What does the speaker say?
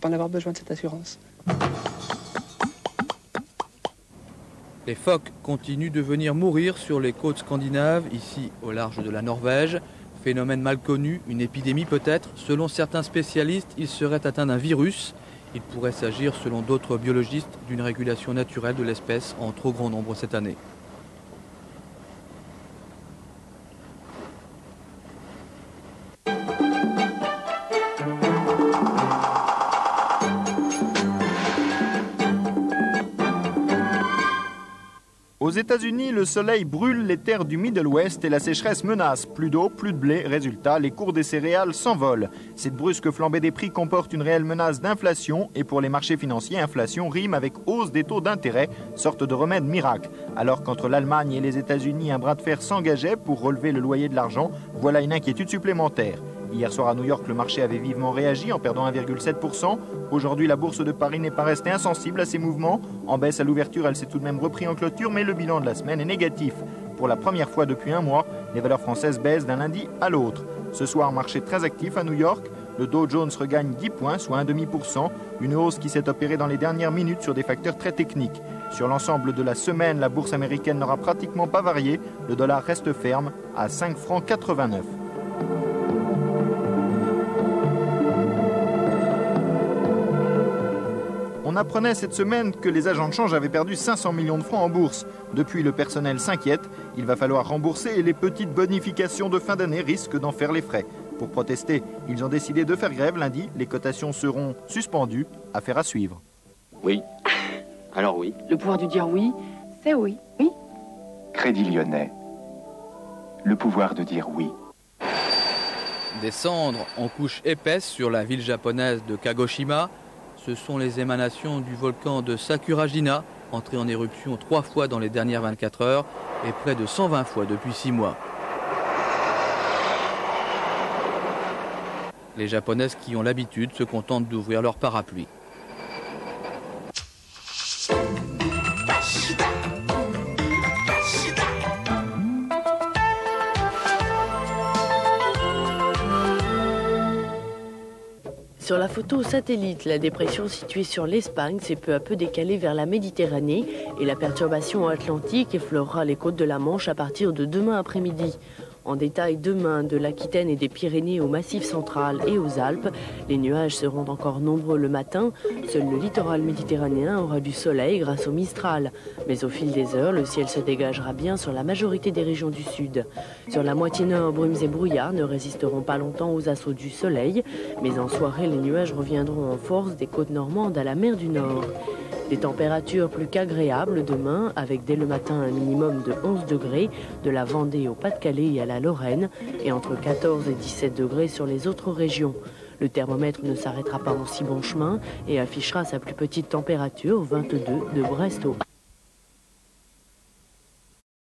pas en avoir besoin de cette assurance. Les phoques continuent de venir mourir sur les côtes scandinaves, ici au large de la Norvège. Phénomène mal connu, une épidémie peut-être. Selon certains spécialistes, il serait atteint d'un virus. Il pourrait s'agir, selon d'autres biologistes, d'une régulation naturelle de l'espèce en trop grand nombre cette année. Aux États-Unis, le soleil brûle les terres du Middle West et la sécheresse menace. Plus d'eau, plus de blé. Résultat, les cours des céréales s'envolent. Cette brusque flambée des prix comporte une réelle menace d'inflation. Et pour les marchés financiers, inflation rime avec hausse des taux d'intérêt, sorte de remède miracle. Alors qu'entre l'Allemagne et les États-Unis, un bras de fer s'engageait pour relever le loyer de l'argent, voilà une inquiétude supplémentaire. Hier soir à New York, le marché avait vivement réagi en perdant 1,7%. Aujourd'hui, la bourse de Paris n'est pas restée insensible à ces mouvements. En baisse à l'ouverture, elle s'est tout de même repris en clôture, mais le bilan de la semaine est négatif. Pour la première fois depuis un mois, les valeurs françaises baissent d'un lundi à l'autre. Ce soir, marché très actif à New York. Le Dow Jones regagne 10 points, soit 0,5%. Une hausse qui s'est opérée dans les dernières minutes sur des facteurs très techniques. Sur l'ensemble de la semaine, la bourse américaine n'aura pratiquement pas varié. Le dollar reste ferme à 5,89 francs. On apprenait cette semaine que les agents de change avaient perdu 500 millions de francs en bourse. Depuis, le personnel s'inquiète. Il va falloir rembourser et les petites bonifications de fin d'année risquent d'en faire les frais. Pour protester, ils ont décidé de faire grève lundi. Les cotations seront suspendues. Affaire à suivre. Oui. Alors oui. Le pouvoir de dire oui, c'est oui. Oui. Crédit Lyonnais. Le pouvoir de dire oui. Des cendres en couche épaisse sur la ville japonaise de Kagoshima. Ce sont les émanations du volcan de Sakurajima, entré en éruption 3 fois dans les dernières 24 heures et près de 120 fois depuis 6 mois. Les Japonaises qui ont l'habitude se contentent d'ouvrir leur parapluie. Sur la photo satellite, la dépression située sur l'Espagne s'est peu à peu décalée vers la Méditerranée et la perturbation atlantique effleurera les côtes de la Manche à partir de demain après-midi. En détail, demain, de l'Aquitaine et des Pyrénées au Massif central et aux Alpes, les nuages seront encore nombreux le matin. Seul le littoral méditerranéen aura du soleil grâce au Mistral. Mais au fil des heures, le ciel se dégagera bien sur la majorité des régions du sud. Sur la moitié nord, brumes et brouillards ne résisteront pas longtemps aux assauts du soleil. Mais en soirée, les nuages reviendront en force des côtes normandes à la mer du Nord. Des températures plus qu'agréables demain, avec dès le matin un minimum de 11 degrés, de la Vendée au Pas-de-Calais et à la Lorraine, et entre 14 et 17 degrés sur les autres régions. Le thermomètre ne s'arrêtera pas en si bon chemin et affichera sa plus petite température, 22 de Brest au